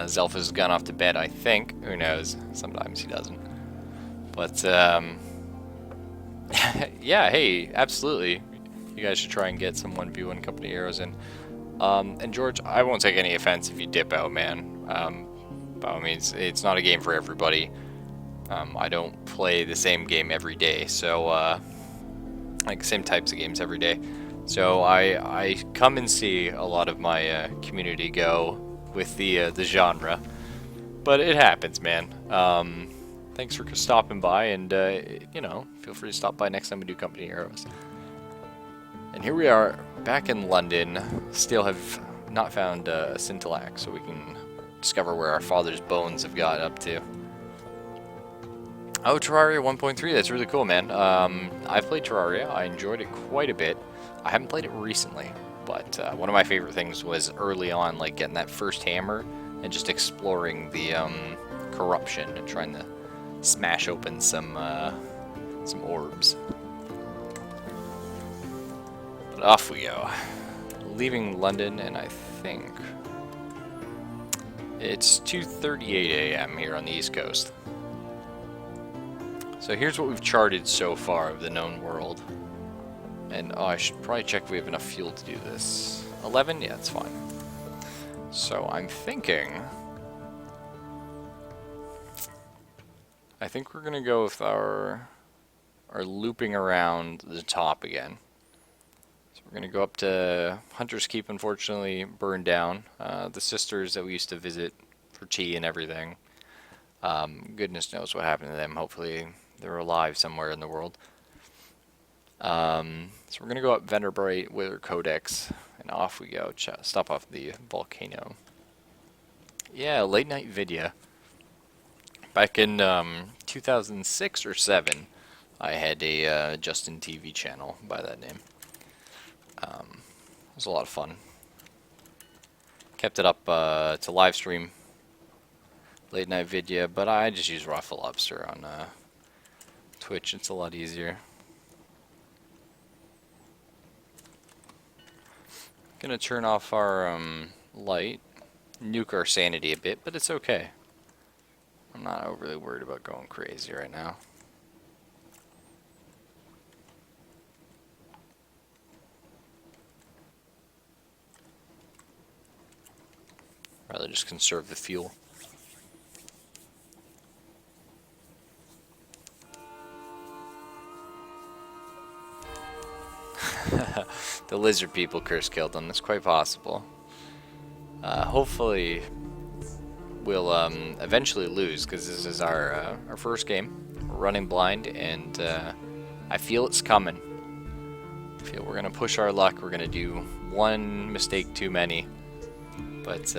Zelfa's gone off to bed, I think. Who knows? Sometimes he doesn't. But, yeah, hey, absolutely. You guys should try and get some 1v1 company heroes in. And George, I won't take any offense if you dip out, man. By all means, it's not a game for everybody. I don't play the same game every day, so, like, same types of games every day. So I come and see a lot of my community go with the genre, but it happens, man. Thanks for stopping by, and you know, feel free to stop by next time we do Company Heroes. And here we are, back in London. Still have not found Scintillax, so we can discover where our father's bones have got up to. Oh, Terraria 1.3, that's really cool, man. I've played Terraria, I enjoyed it quite a bit. I haven't played it recently, but one of my favorite things was early on, like getting that first hammer and just exploring the corruption and trying to smash open some orbs. But off we go, leaving London, and I think it's 2:38 a.m. here on the East Coast. So here's what we've charted so far of the known world. And oh, I should probably check if we have enough fuel to do this. 11? Yeah, it's fine. So I'm thinking... I think we're going to go with our looping around the top again. So we're going to go up to Hunter's Keep, unfortunately, burned down. The sisters that we used to visit for tea and everything. Goodness knows what happened to them. Hopefully they're alive somewhere in the world. So we're going to go up Venerbrite Wither Codex, and off we go. Stop off the volcano. Yeah, late night video. Back in 2006 or 7, I had a Justin TV channel by that name. It was a lot of fun. Kept it up to live stream late night video, but I just use Raw Lobster on Twitch. It's a lot easier. Gonna turn off our light, nuke our sanity a bit, but it's okay. I'm not overly worried about going crazy right now. Rather just conserve the fuel. The lizard people curse killed them. That's quite possible. Hopefully, we'll eventually lose, because this is our first game. We're running blind, and I feel it's coming. I feel we're gonna push our luck. We're gonna do one mistake too many. But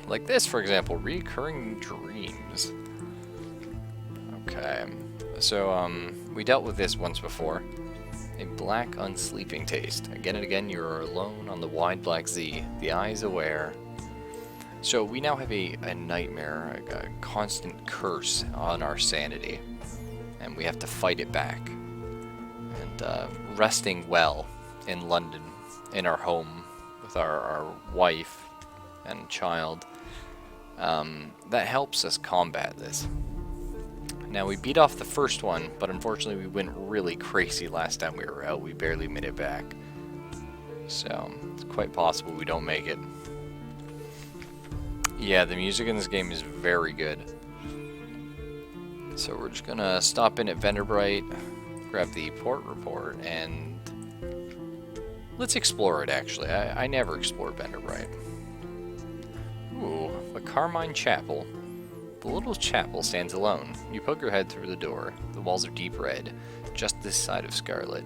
like this, for example, recurring dreams. Okay, so we dealt with this once before. A black, unsleeping taste. Again and again, you are alone on the wide black sea, the eyes aware. So we now have a nightmare, a constant curse on our sanity, and we have to fight it back. And resting well in London, in our home, with our wife and child, that helps us combat this. Now, we beat off the first one, but unfortunately we went really crazy last time we were out. We barely made it back. So, it's quite possible we don't make it. Yeah, the music in this game is very good. So we're just gonna stop in at Venerbrite, grab the port report, and let's explore it, actually. I never explored Venerbrite. Ooh, a Carmine Chapel. The little chapel stands alone. You poke your head through the door. The walls are deep red, just this side of scarlet.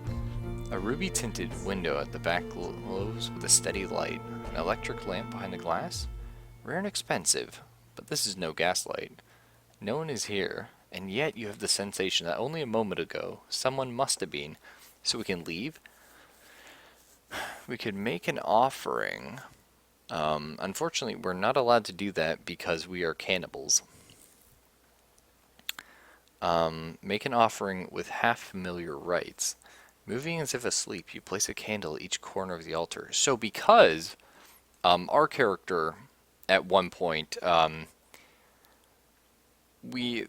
A ruby-tinted window at the back glows with a steady light. An electric lamp behind the glass? Rare and expensive, but this is no gaslight. No one is here, and yet you have the sensation that only a moment ago someone must have been. So we can leave? We could make an offering. Unfortunately, we're not allowed to do that because we are cannibals. Make an offering with half-familiar rites. Moving as if asleep, you place a candle at each corner of the altar. So because our character at one point, we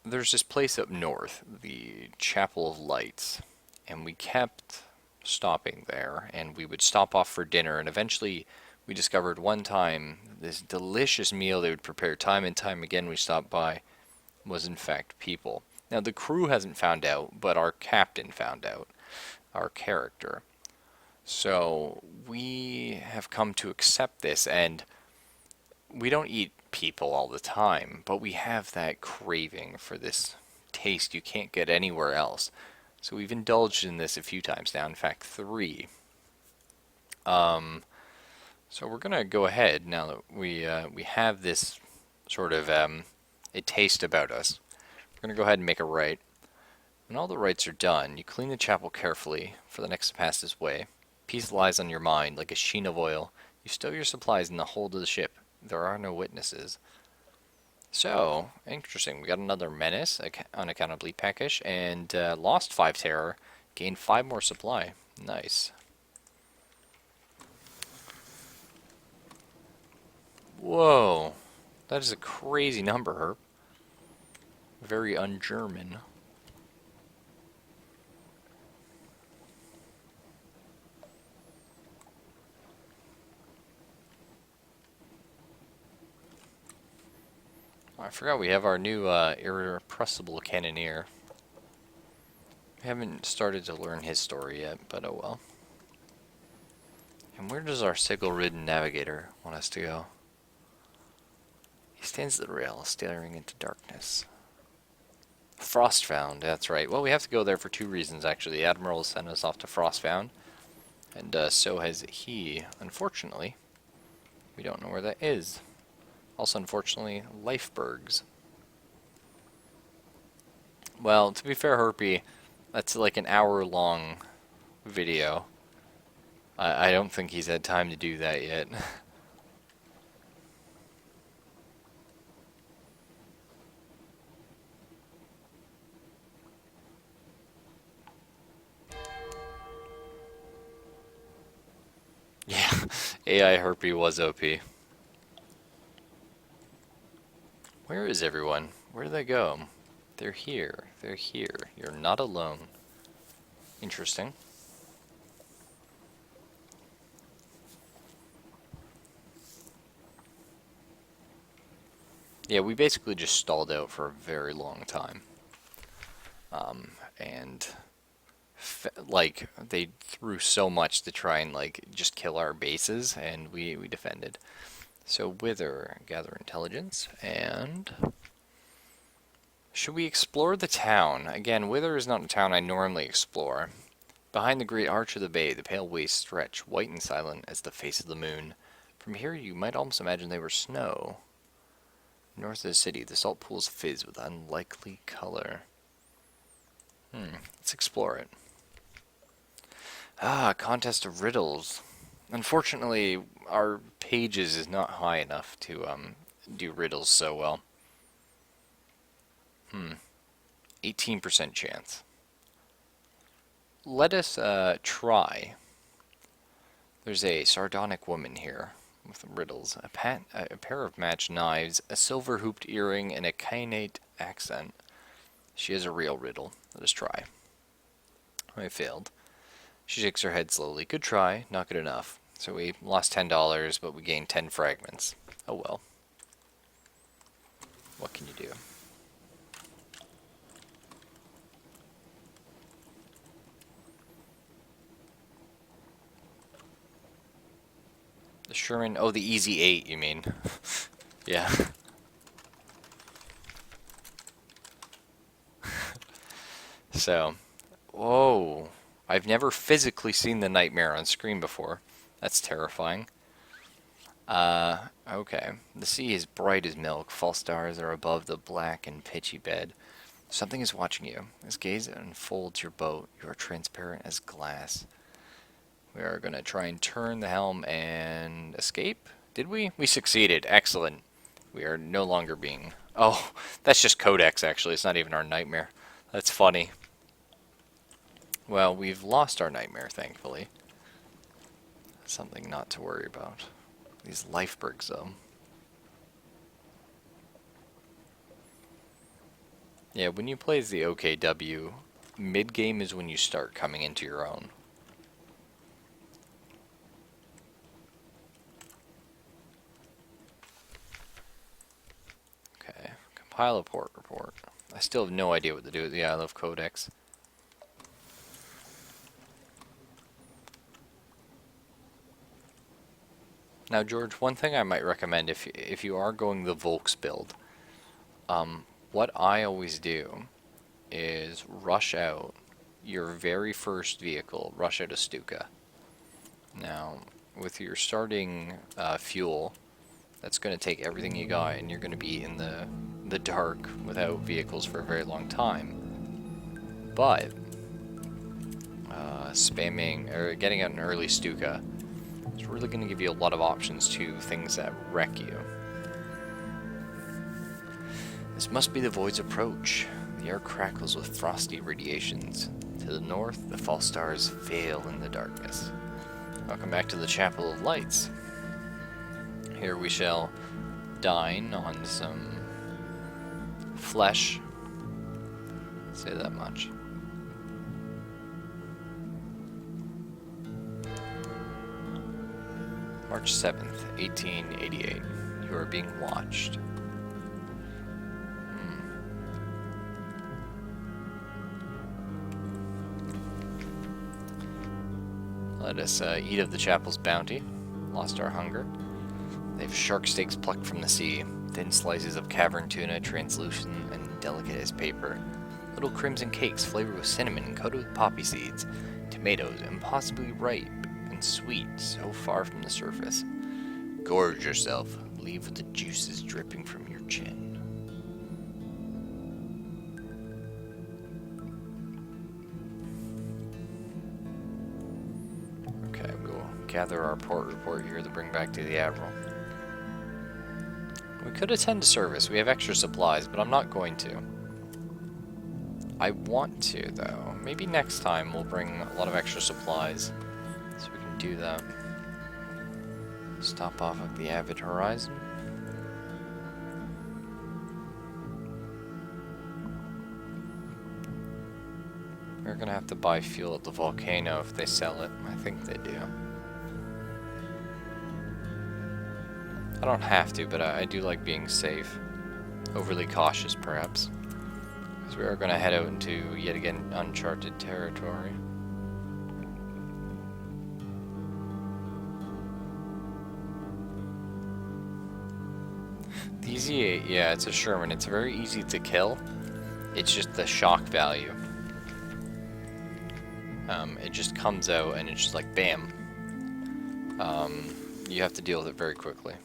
there's this place up north, the Chapel of Lights, and we kept stopping there, and we would stop off for dinner, and eventually we discovered one time this delicious meal they would prepare time and time again we stopped by was in fact people. Now the crew hasn't found out, but our captain found out, our character. So we have come to accept this, and we don't eat people all the time, but we have that craving for this taste you can't get anywhere else. So we've indulged in this a few times now, in fact, three. So we're gonna go ahead now that we have this sort of a taste about us. We're gonna go ahead and make a right. When all the rites are done, you clean the chapel carefully for the next to pass this way. Peace lies on your mind like a sheen of oil. You stow your supplies in the hold of the ship. There are no witnesses. So, interesting. We got another menace, unaccountably peckish, and lost 5 terror, gained 5 more supply. Nice. Whoa. That is a crazy number, Herb. Very un-German. Oh, I forgot we have our new irrepressible cannoneer. We haven't started to learn his story yet, but oh well. And where does our sickle-ridden navigator want us to go? He stands at the rail, staring into darkness. Frostfound, that's right. Well, we have to go there for 2 reasons, actually. The Admiral has sent us off to Frostfound, and so has he. Unfortunately, we don't know where that is. Also, unfortunately, Lifebergs. Well, to be fair, Herpy, that's like an hour-long video. I don't think he's had time to do that yet. Yeah, AI Herpy was OP. Where is everyone? Where did they go? They're here. They're here. You're not alone. Interesting. Yeah, we basically just stalled out for a very long time. And like they threw so much to try and like just kill our bases, and we defended. So Wither, gather intelligence, and should we explore the town? Again, Wither is not a town I normally explore. Behind the great arch of the bay, the pale wastes stretch, white and silent as the face of the moon. From here you might almost imagine they were snow. North of the city, the salt pools fizz with unlikely color. Let's explore it. Ah, contest of riddles. Unfortunately, our pages is not high enough to do riddles so well. 18% chance. Let us try. There's a sardonic woman here with riddles. A pair of matched knives, a silver-hooped earring, and a kainate accent. She is a real riddle. Let us try. I failed. She shakes her head slowly. Good try, not good enough. So we lost $10, but we gained 10 fragments. Oh well. What can you do? The Sherman... Oh, the Easy 8, you mean. Yeah. So... Whoa. I've never physically seen the nightmare on screen before. That's terrifying. Okay. The sea is bright as milk. False stars are above the black and pitchy bed. Something is watching you. As gaze unfolds your boat, you are transparent as glass. We are going to try and turn the helm and escape. Did we? We succeeded. Excellent. We are no longer being... Oh, that's just Codex, actually. It's not even our nightmare. That's funny. Well, we've lost our nightmare, thankfully. Something not to worry about. These Lifebergs, though. Yeah, when you play as the OKW, mid-game is when you start coming into your own. Okay, compile a port report. I still have no idea what to do with the I Love Codex. Now, George, one thing I might recommend if you are going the Volks build, what I always do is rush out your very first vehicle, rush out a Stuka. Now, with your starting fuel, that's going to take everything you got, and you're going to be in the dark without vehicles for a very long time. But spamming or getting out an early Stuka is really going to give you a lot of options to things that wreck you. This must be the Void's approach. The air crackles with frosty radiations. To the north, the false stars veil in the darkness. Welcome back to the Chapel of Lights. Here we shall dine on some flesh. Say that much. March 7th, 1888. You are being watched. Let us eat of the chapel's bounty. Lost our hunger. They have shark steaks plucked from the sea, thin slices of cavern tuna, translucent and delicate as paper, little crimson cakes flavored with cinnamon and coated with poppy seeds, tomatoes impossibly ripe and sweet, so far from the surface. Gorge yourself, leave with the juices dripping from your chin. Okay, we'll gather our port report here to bring back to the Admiral. We could attend to service. We have extra supplies, but I'm not going to. I want to, though. Maybe next time we'll bring a lot of extra supplies, so we can do that. Stop off at the Avid Horizon. We're gonna have to buy fuel at the volcano if they sell it. I think they do. I don't have to, but I do like being safe. Overly cautious, perhaps. Because we are going to head out into, yet again, uncharted territory. The Easy 8, yeah, it's a Sherman. It's very easy to kill. It's just the shock value. It just comes out and it's just like, bam. You have to deal with it very quickly.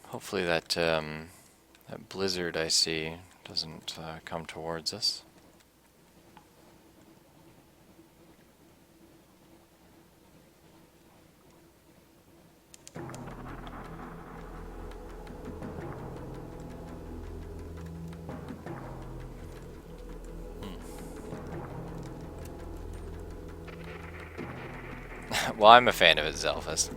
Hopefully that blizzard I see doesn't come towards us. Well, I'm a fan of it, Zelphus.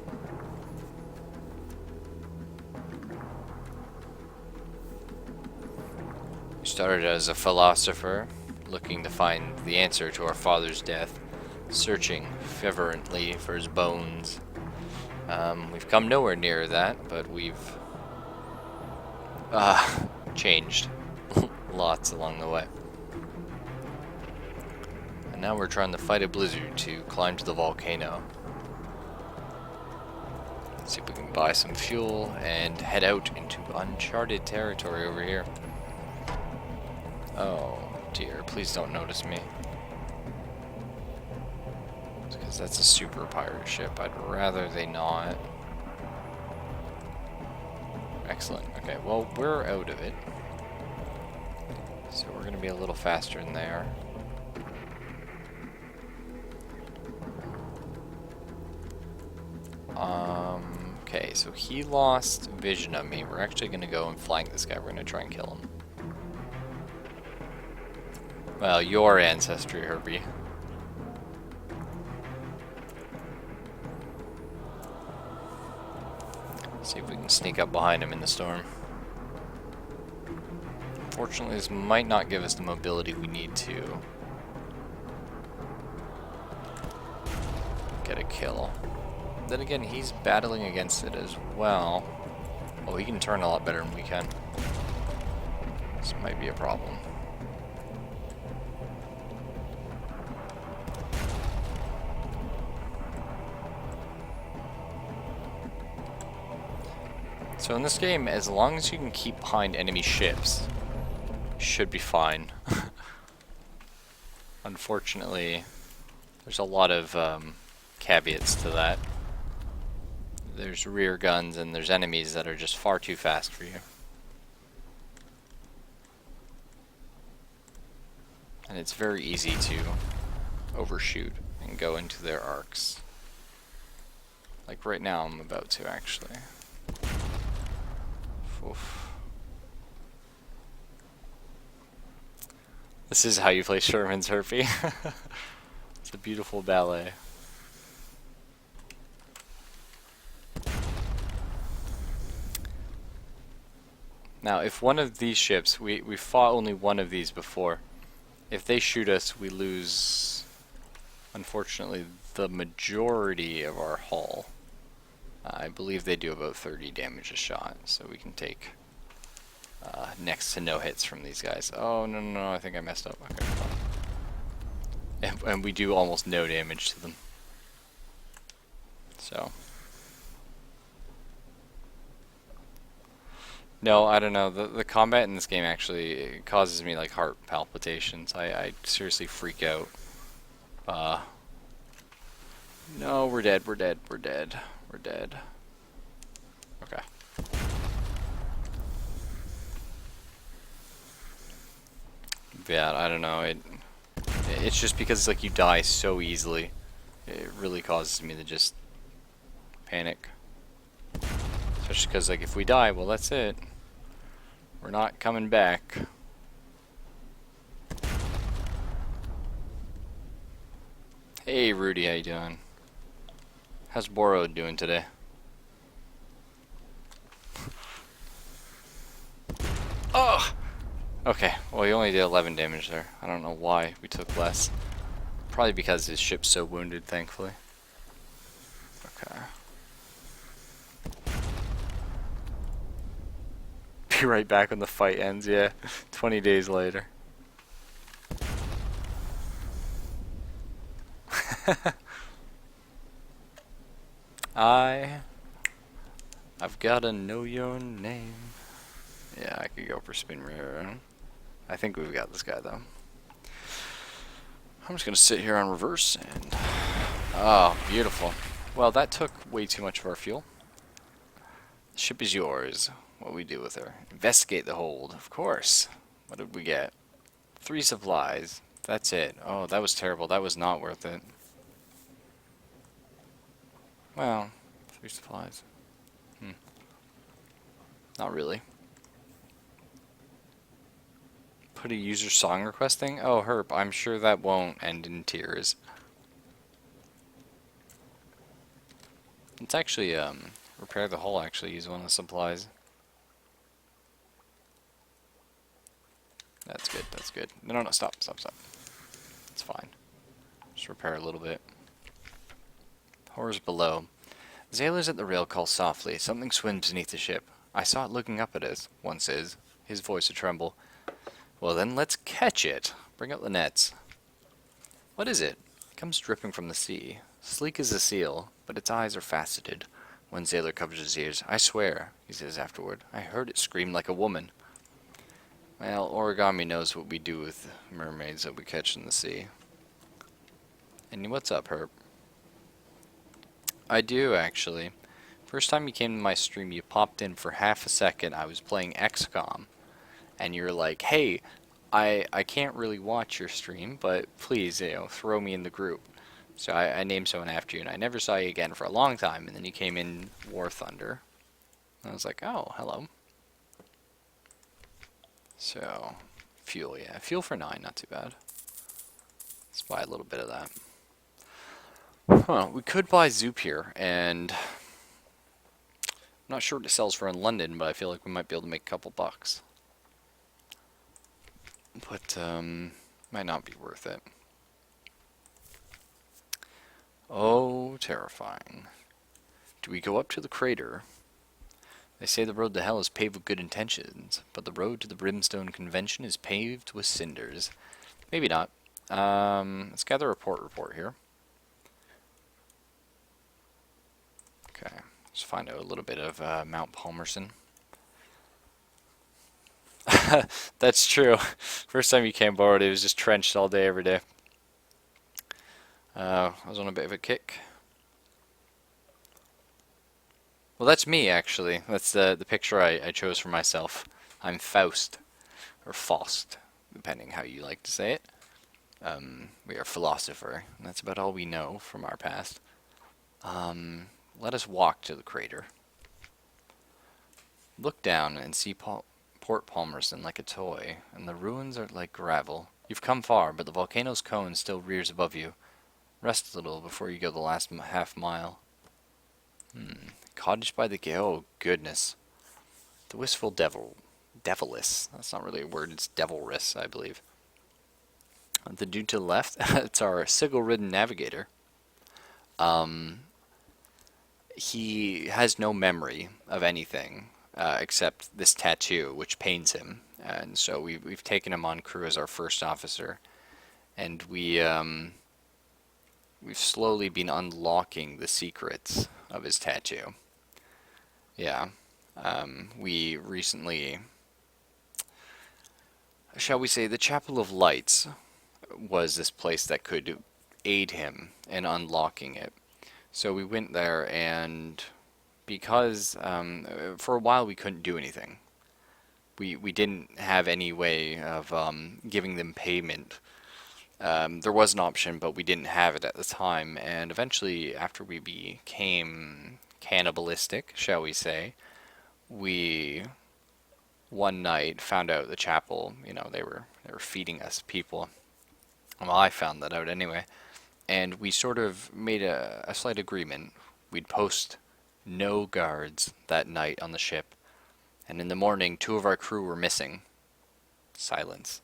Started as a philosopher, looking to find the answer to our father's death, searching fervently for his bones. We've come nowhere near that, but we've changed lots along the way. And now we're trying to fight a blizzard to climb to the volcano. Let's see if we can buy some fuel and head out into uncharted territory over here. Oh dear, please don't notice me. Because that's a super pirate ship. I'd rather they not. Excellent. Okay, well, we're out of it. So we're going to be a little faster than they are. Okay, so he lost vision of me. We're actually going to go and flank this guy. We're going to try and kill him. Well, your ancestry, Herbie. See if we can sneak up behind him in the storm. Unfortunately, this might not give us the mobility we need to get a kill. Then again, he's battling against it as well. Oh, he can turn a lot better than we can. This might be a problem. So in this game, as long as you can keep behind enemy ships, you should be fine. Unfortunately, there's a lot of caveats to that. There's rear guns and there's enemies that are just far too fast for you. And it's very easy to overshoot and go into their arcs. Like right now I'm about to actually. Oof. This is how you play Sherman's Herpy. It's a beautiful ballet. Now, if one of these ships, we fought only one of these before. If they shoot us, we lose, unfortunately, the majority of our hull. I believe they do about 30 damage a shot, so we can take next to no hits from these guys. Oh, no, I think I messed up. Okay, fine. And we do almost no damage to them. So. No, I don't know. The combat in this game actually causes me like heart palpitations. I seriously freak out. No, we're dead. We're dead. Okay. Yeah, I don't know. It's just because like you die so easily. It really causes me to just panic. Especially because like if we die, well that's it. We're not coming back. Hey Rudy, how you doing? How's Boro doing today? Oh! Okay, well he only did 11 damage there. I don't know why we took less. Probably because his ship's so wounded, thankfully. Okay. Be right back when the fight ends, yeah. 20 days later. I've gotta know your name. Yeah, I could go for spin rear. I think we've got this guy though. I'm just gonna sit here on reverse and oh, beautiful. Well, that took way too much of our fuel. The ship is yours. What we do with her? Investigate the hold, of course. What did we get? 3 supplies. That's it. Oh, that was terrible. That was not worth it. Well, 3 supplies. Not really. Put a user song requesting? Oh, Herp, I'm sure that won't end in tears. Let's actually, repair the hull, actually, use one of the supplies. That's good, that's good. No, stop. It's fine. Just repair a little bit. Horrors below. Sailors at the rail call softly. Something swims beneath the ship. I saw it looking up at us, one says, his voice a tremble. Well then, let's catch it. Bring up the nets. What is it? It comes dripping from the sea. Sleek as a seal, but its eyes are faceted. One sailor covers his ears. I swear, he says afterward, I heard it scream like a woman. Well, Origami knows what we do with mermaids that we catch in the sea. And what's up, Herb? I do, actually. First time you came to my stream, you popped in for half a second. I was playing XCOM. And you're like, hey, I can't really watch your stream, but please, throw me in the group. So I named someone after you, and I never saw you again for a long time, and then you came in War Thunder. And I was like, oh, hello. So, fuel, yeah. Fuel for 9, not too bad. Let's buy a little bit of that. Huh, we could buy Zoop here, and I'm not sure what it sells for in London, but I feel like we might be able to make a couple bucks. But, might not be worth it. Oh, terrifying. Do we go up to the crater? They say the road to hell is paved with good intentions, but the road to the Brimstone Convention is paved with cinders. Maybe not. Let's gather a report here. Okay, let's find out a little bit of Mount Palmerston. That's true. First time you came aboard, it was just trenched all day, every day. I was on a bit of a kick. Well, that's me, actually. That's the picture I chose for myself. I'm Faust, or Faust, depending how you like to say it. We are philosopher, and that's about all we know from our past. Let us walk to the crater. Look down and see Port Palmerston like a toy, and the ruins are like gravel. You've come far, but the volcano's cone still rears above you. Rest a little before you go the last half mile. Cottage by the gate. Oh, goodness. The wistful devilish. That's not really a word, it's devilrous, I believe. The dude to the left, it's our sigil-ridden navigator. He has no memory of anything except this tattoo, which pains him. And so we've taken him on crew as our first officer. And we've slowly been unlocking the secrets of his tattoo. Yeah. We recently, shall we say, the Chapel of Lights was this place that could aid him in unlocking it. So we went there, and because for a while we couldn't do anything. We didn't have any way of giving them payment. There was an option, but we didn't have it at the time. And eventually, after we became cannibalistic, shall we say, we one night found out the chapel, you know, they were feeding us people. Well, I found that out anyway. And we sort of made a slight agreement. We'd post no guards that night on the ship. And in the morning, 2 of our crew were missing. Silence.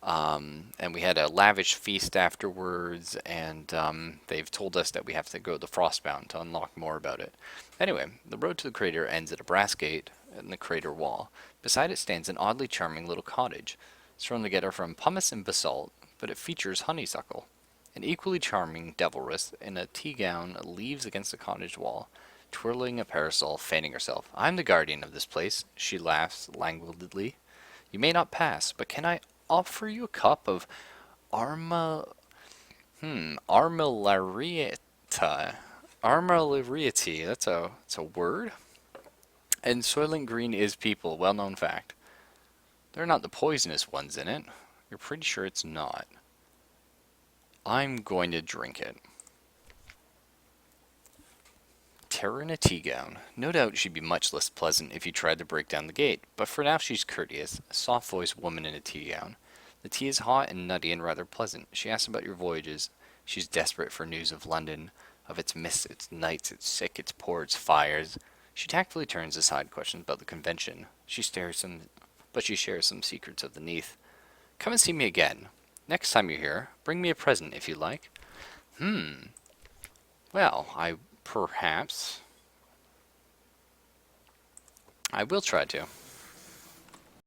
And we had a lavish feast afterwards, and they've told us that we have to go to Frostbound to unlock more about it. Anyway, the road to the crater ends at a brass gate in the crater wall. Beside it stands an oddly charming little cottage. It's thrown together from pumice and basalt, but it features honeysuckle. An equally charming devilress in a tea gown leaves against the cottage wall, twirling a parasol, fanning herself. I'm the guardian of this place, she laughs languidly. You may not pass, but can I offer you a cup of armilarieta? Armilariety, that's a word? And Soylent Green is people, well-known fact. They're not the poisonous ones in it. You're pretty sure it's not. I'm going to drink it. Terror in a tea gown. No doubt she'd be much less pleasant if you tried to break down the gate, but for now she's courteous, a soft-voiced woman in a tea gown. The tea is hot and nutty and rather pleasant. She asks about your voyages. She's desperate for news of London, of its mists, its nights, its sick, its poor, its fires. She tactfully turns aside questions about the convention. But she shares some secrets of the Neath. Come and see me again. Next time you're here, bring me a present if you like. Well, perhaps I will try to.